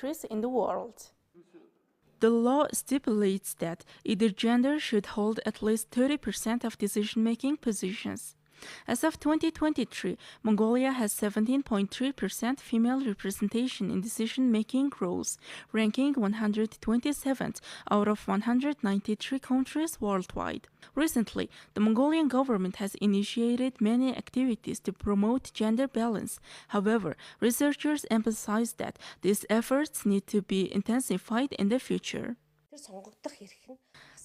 countries in the world. The law stipulates that either gender should hold at least 30% of decision-making positions. As of 2023, Mongolia has 17.3% female representation in decision-making roles, ranking 127th out of 193 countries worldwide. Recently, the Mongolian government has initiated many activities to promote gender balance. However, researchers emphasize that these efforts need to be intensified in the future.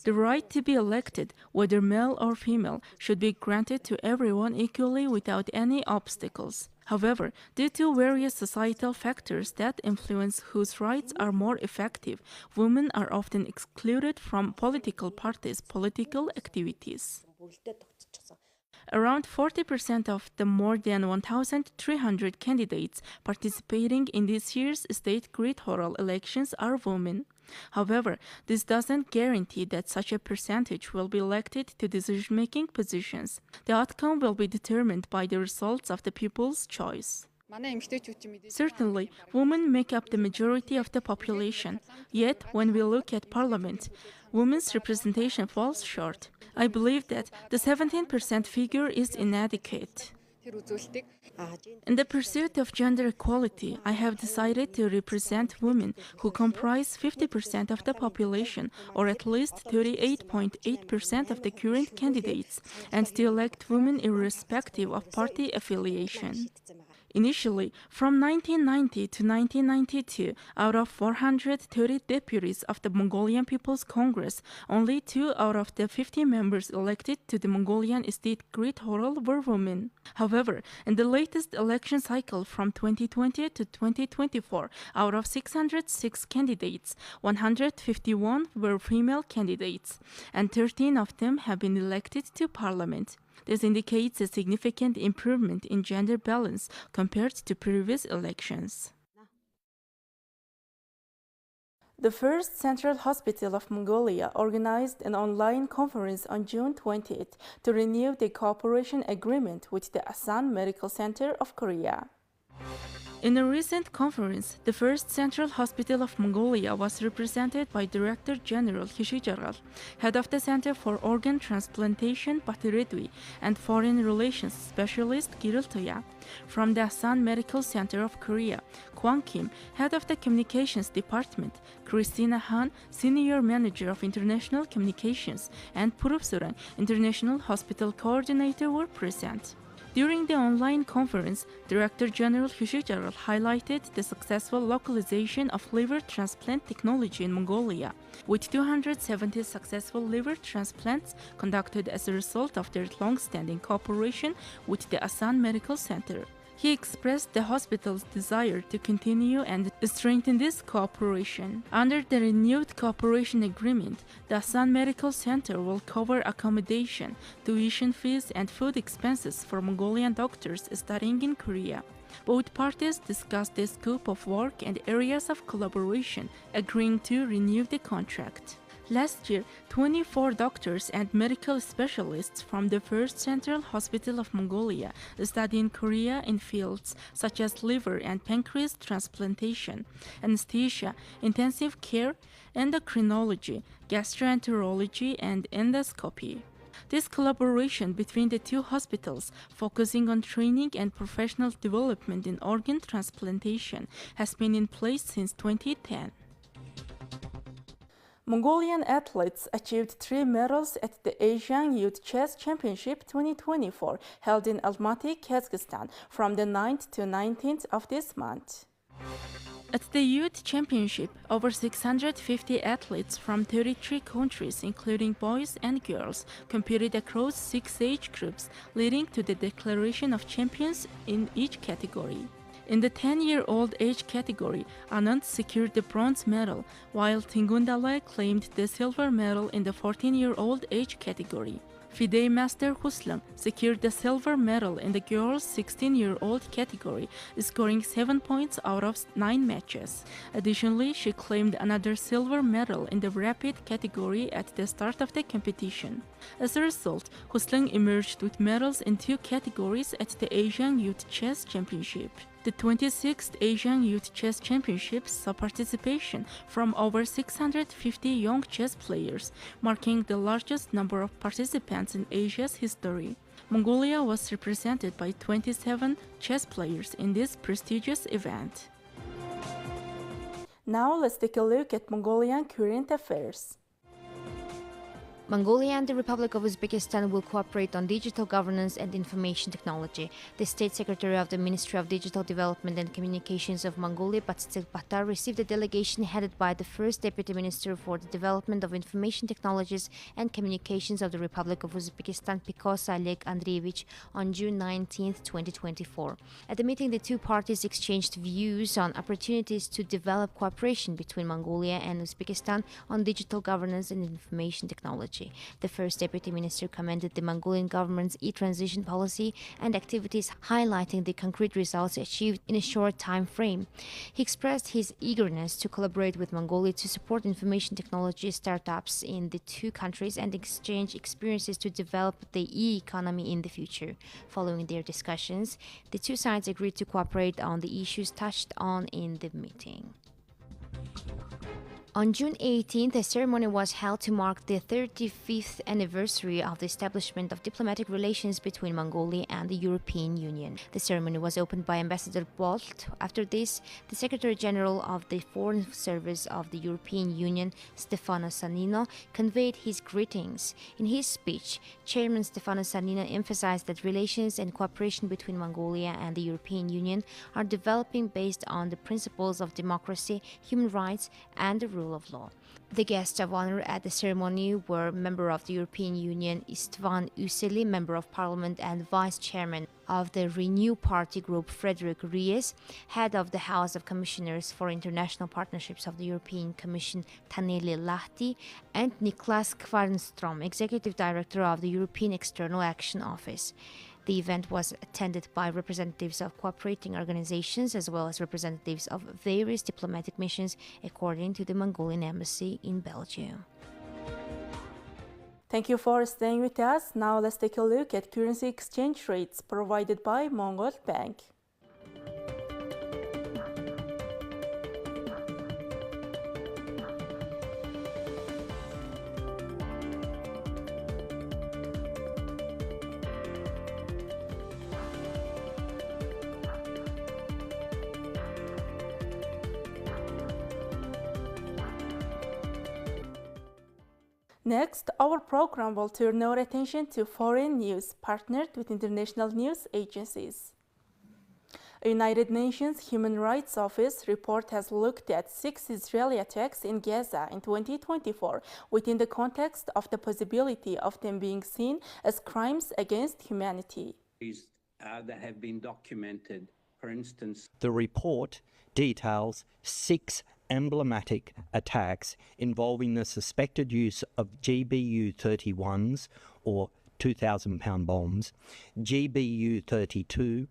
The right to be elected, whether male or female, should be granted to everyone equally without any obstacles. However, due to various societal factors that influence whose rights are more effective, women are often excluded from political parties' political activities. Around 40% of the more than 1,300 candidates participating in this year's state electoral elections are women. However, this doesn't guarantee that such a percentage will be elected to decision-making positions. The outcome will be determined by the results of the people's choice. Certainly, women make up the majority of the population. Yet, when we look at parliament, women's representation falls short. I believe that the 17% figure is inadequate. In the pursuit of gender equality, I have decided to represent women who comprise 50% of the population, or at least 38.8% of the current candidates, and to elect women irrespective of party affiliation. Initially, from 1990 to 1992, out of 430 deputies of the Mongolian People's Congress, only 2 out of the 50 members elected to the Mongolian State Electoral were women. However, in the latest election cycle from 2020 to 2024, out of 606 candidates, 151 were female candidates, and 13 of them have been elected to parliament. This indicates a significant improvement in gender balance compared to previous elections. The first Central Hospital of Mongolia organized an online conference on June 20th to renew the cooperation agreement with the Asan Medical Center of Korea. In a recent conference, the first Central Hospital of Mongolia was represented by Director General Hishijaral, head of the Center for Organ Transplantation Batiredui, and Foreign Relations Specialist Kirill Toya. From the Asan Medical Center of Korea, Kwang Kim, head of the Communications Department, Christina Han, Senior Manager of International Communications, and Purup Surang, International Hospital Coordinator were present. During the online conference, Director General Hishijaral highlighted the successful localization of liver transplant technology in Mongolia, with 270 successful liver transplants conducted as a result of their long-standing cooperation with the Asan Medical Center. He expressed the hospital's desire to continue and strengthen this cooperation. Under the renewed cooperation agreement, the Asan Medical Center will cover accommodation, tuition fees, and food expenses for Mongolian doctors studying in Korea. Both parties discussed the scope of work and areas of collaboration, agreeing to renew the contract. Last year, 24 doctors and medical specialists from the First Central Hospital of Mongolia studied in Korea in fields such as liver and pancreas transplantation, anesthesia, intensive care, endocrinology, gastroenterology, and endoscopy. This collaboration between the two hospitals, focusing on training and professional development in organ transplantation, has been in place since 2010. Mongolian athletes achieved 3 medals at the Asian Youth Chess Championship 2024 held in Almaty, Kazakhstan from the 9th to 19th of this month. At the Youth Championship, over 650 athletes from 33 countries, including boys and girls, competed across 6 age groups, leading to the declaration of champions in each category. In the 10-year-old age category, Anand secured the bronze medal, while Tingundale claimed the silver medal in the 14-year-old age category. FIDE Master Huslang secured the silver medal in the girls' 16-year-old category, scoring 7 points out of 9 matches. Additionally, she claimed another silver medal in the rapid category at the start of the competition. As a result, Huslang emerged with medals in 2 categories at the Asian Youth Chess Championship. The 26th Asian Youth Chess Championships saw participation from over 650 young chess players, marking the largest number of participants in Asia's history. Mongolia was represented by 27 chess players in this prestigious event. Now let's take a look at Mongolian current affairs. Mongolia and the Republic of Uzbekistan will cooperate on digital governance and information technology. The State Secretary of the Ministry of Digital Development and Communications of Mongolia, Batstil Batar, received a delegation headed by the First Deputy Minister for the Development of Information Technologies and Communications of the Republic of Uzbekistan, Pikos Oleg Andreevich, on June 19, 2024. At the meeting, the two parties exchanged views on opportunities to develop cooperation between Mongolia and Uzbekistan on digital governance and information technology. The First Deputy Minister commended the Mongolian government's e-transition policy and activities, highlighting the concrete results achieved in a short time frame. He expressed his eagerness to collaborate with Mongolia to support information technology startups in the two countries and exchange experiences to develop the e-economy in the future. Following their discussions, the two sides agreed to cooperate on the issues touched on in the meeting. On June 18th, a ceremony was held to mark the 35th anniversary of the establishment of diplomatic relations between Mongolia and the European Union. The ceremony was opened by Ambassador Bolt. After this, the Secretary General of the Foreign Service of the European Union, Stefano Sannino, conveyed his greetings. In his speech, Chairman Stefano Sannino emphasized that relations and cooperation between Mongolia and the European Union are developing based on the principles of democracy, human rights, and the rule of law. The guests of honor at the ceremony were Member of the European Union Istvan Üseli, Member of Parliament and Vice Chairman of the Renew Party Group Frederick Ries, Head of the House of Commissioners for International Partnerships of the European Commission Taneli Lahti, and Niklas Kvarnström, Executive Director of the European External Action Office. The event was attended by representatives of cooperating organizations as well as representatives of various diplomatic missions, according to the Mongolian Embassy in Belgium. Thank you for staying with us. Now let's take a look at currency exchange rates provided by Mongol Bank. Next, our program will turn our attention to foreign news partnered with international news agencies. A United Nations Human Rights Office report has looked at 6 Israeli attacks in Gaza in 2024 within the context of the possibility of them being seen as crimes against humanity. That have been documented, for instance. The report details 6 emblematic attacks involving the suspected use of GBU-31s, or 2,000-pound bombs, GBU-32,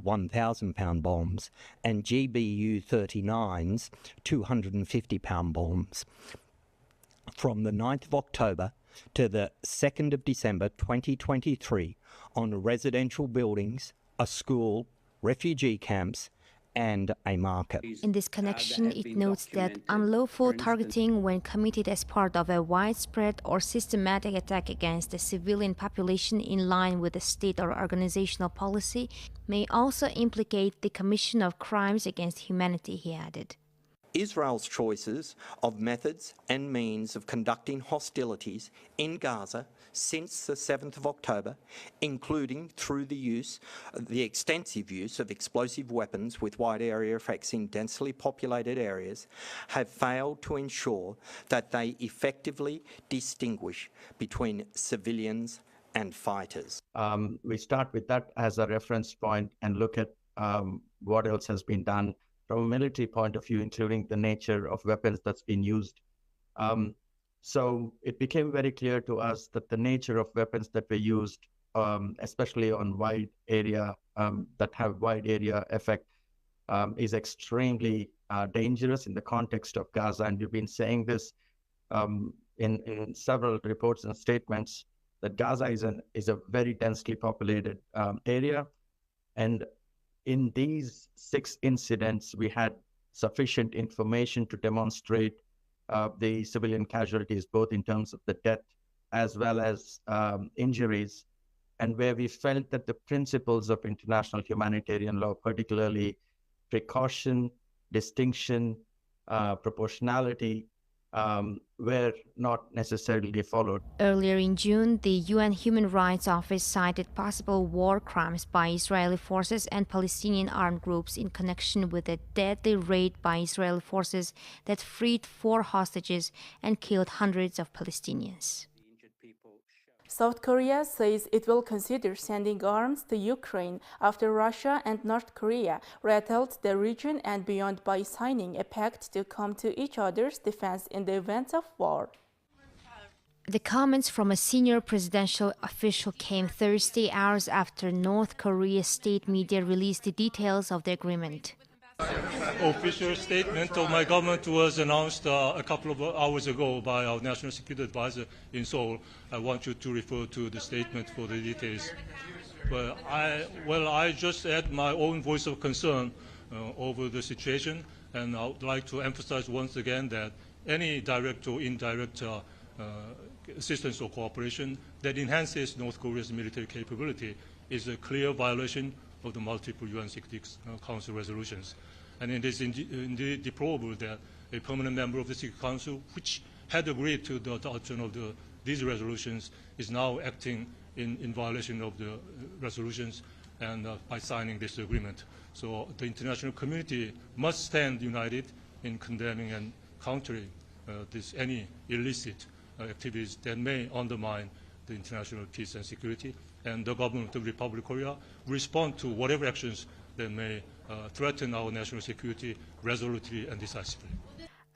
1,000-pound bombs, and GBU-39s, 250-pound bombs, from the 9th of October to the 2nd of December 2023 on residential buildings, a school, refugee camps, and a market. In this connection, it notes that unlawful targeting, when committed as part of a widespread or systematic attack against the civilian population in line with a state or organizational policy, may also implicate the commission of crimes against humanity, he added. Israel's choices of methods and means of conducting hostilities in Gaza since the 7th of October, including through the extensive use of explosive weapons with wide area effects in densely populated areas, have failed to ensure that they effectively distinguish between civilians and fighters. We start with that as a reference point and look at what else has been done from a military point of view, including the nature of weapons that's been used. So it became very clear to us that the nature of weapons that were used, especially on wide area, that have wide area effect, is extremely dangerous in the context of Gaza. And we've been saying this in several reports and statements, that Gaza is a very densely populated area. And in these 6 incidents, we had sufficient information to demonstrate the civilian casualties, both in terms of the death as well as injuries, and where we felt that the principles of international humanitarian law, particularly precaution, distinction, proportionality, were not necessarily followed. Earlier in June, the UN Human Rights Office cited possible war crimes by Israeli forces and Palestinian armed groups in connection with a deadly raid by Israeli forces that freed 4 hostages and killed hundreds of Palestinians. South Korea says it will consider sending arms to Ukraine after Russia and North Korea rattled the region and beyond by signing a pact to come to each other's defense in the event of war. The comments from a senior presidential official came Thursday, hours after North Korea's state media released the details of the agreement. Official statement of my government was announced a couple of hours ago by our National Security Advisor in Seoul. I want you to refer to the statement for the details. But I just add my own voice of concern over the situation, and I would like to emphasize once again that any direct or indirect assistance or cooperation that enhances North Korea's military capability is a clear violation of the multiple UN Security Council resolutions. And it is indeed deplorable that a permanent member of the Security Council, which had agreed to the adoption of these resolutions, is now acting in violation of the resolutions and by signing this agreement. So the international community must stand united in condemning and countering any illicit activities that may undermine the international peace and security. And the government of the Republic of Korea will respond to whatever actions that may threaten our national security resolutely and decisively.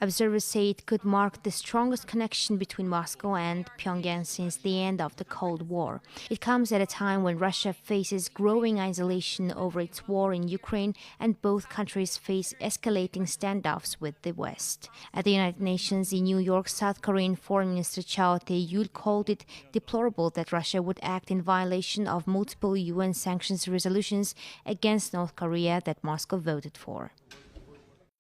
Observers say it could mark the strongest connection between Moscow and Pyongyang since the end of the Cold War. It comes at a time when Russia faces growing isolation over its war in Ukraine and both countries face escalating standoffs with the West. At the United Nations in New York, South Korean Foreign Minister Cho Tae-yul called it deplorable that Russia would act in violation of multiple UN sanctions resolutions against North Korea that Moscow voted for.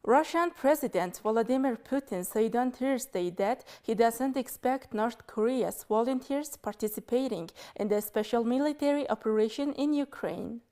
Russian President Vladimir Putin said on Thursday that he doesn't expect North Korea's volunteers participating in the special military operation in Ukraine.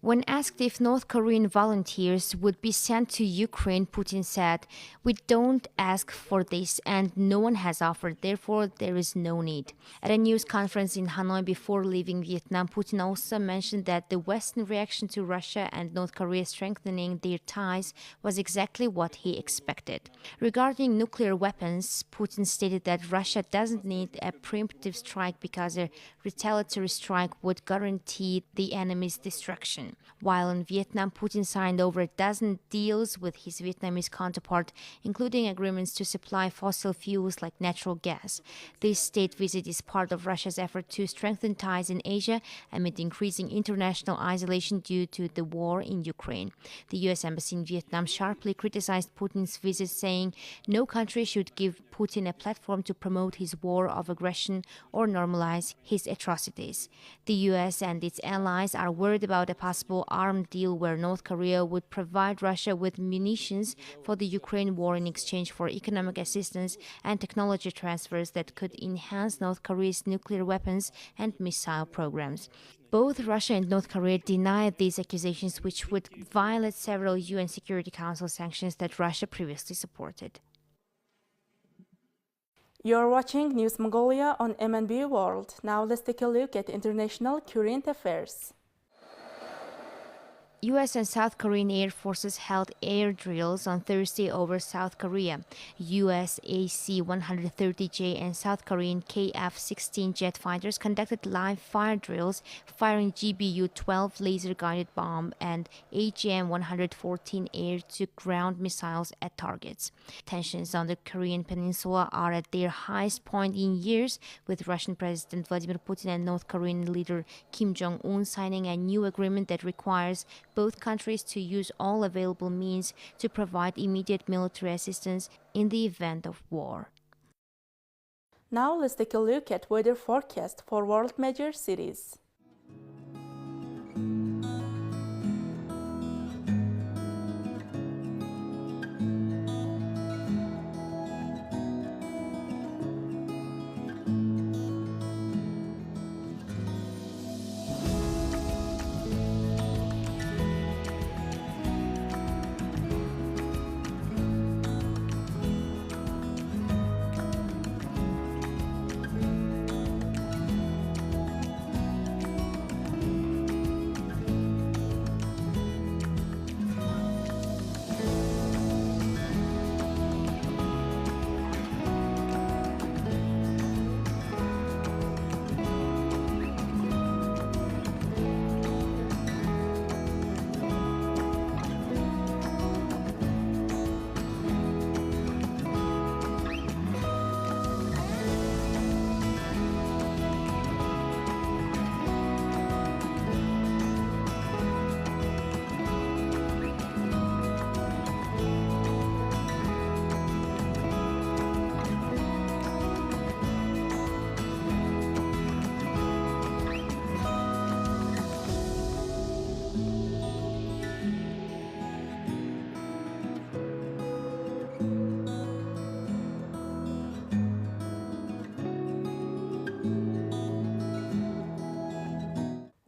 When asked if North Korean volunteers would be sent to Ukraine, Putin said, "We don't ask for this and no one has offered, therefore there is no need." At a news conference in Hanoi before leaving Vietnam, Putin also mentioned that the Western reaction to Russia and North Korea strengthening their ties was exactly what he expected. Regarding nuclear weapons, Putin stated that Russia doesn't need a preemptive strike because a retaliatory strike would guarantee the enemy's destruction. While in Vietnam, Putin signed over a dozen deals with his Vietnamese counterpart, including agreements to supply fossil fuels like natural gas. This state visit is part of Russia's effort to strengthen ties in Asia amid increasing international isolation due to the war in Ukraine. The U.S. Embassy in Vietnam sharply criticized Putin's visit, saying no country should give Putin a platform to promote his war of aggression or normalize his atrocities. The U.S. and its allies are worried about a possible armed deal where North Korea would provide Russia with munitions for the Ukraine war in exchange for economic assistance and technology transfers that could enhance North Korea's nuclear weapons and missile programs. Both Russia and North Korea denied these accusations, which would violate several UN Security Council sanctions that Russia previously supported. You're watching News Mongolia on MNB World. Now let's take a look at international current affairs. U.S. and South Korean air forces held air drills on Thursday over South Korea. U.S. AC-130J and South Korean KF-16 jet fighters conducted live fire drills, firing GBU-12 laser-guided bomb and AGM-114 air-to-ground missiles at targets. Tensions on the Korean peninsula are at their highest point in years, with Russian President Vladimir Putin and North Korean leader Kim Jong-un signing a new agreement that requires both countries to use all available means to provide immediate military assistance in the event of war. Now let's take a look at weather forecast for world major cities.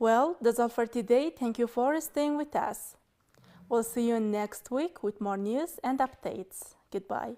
Well, that's all for today. Thank you for staying with us. We'll see you next week with more news and updates. Goodbye.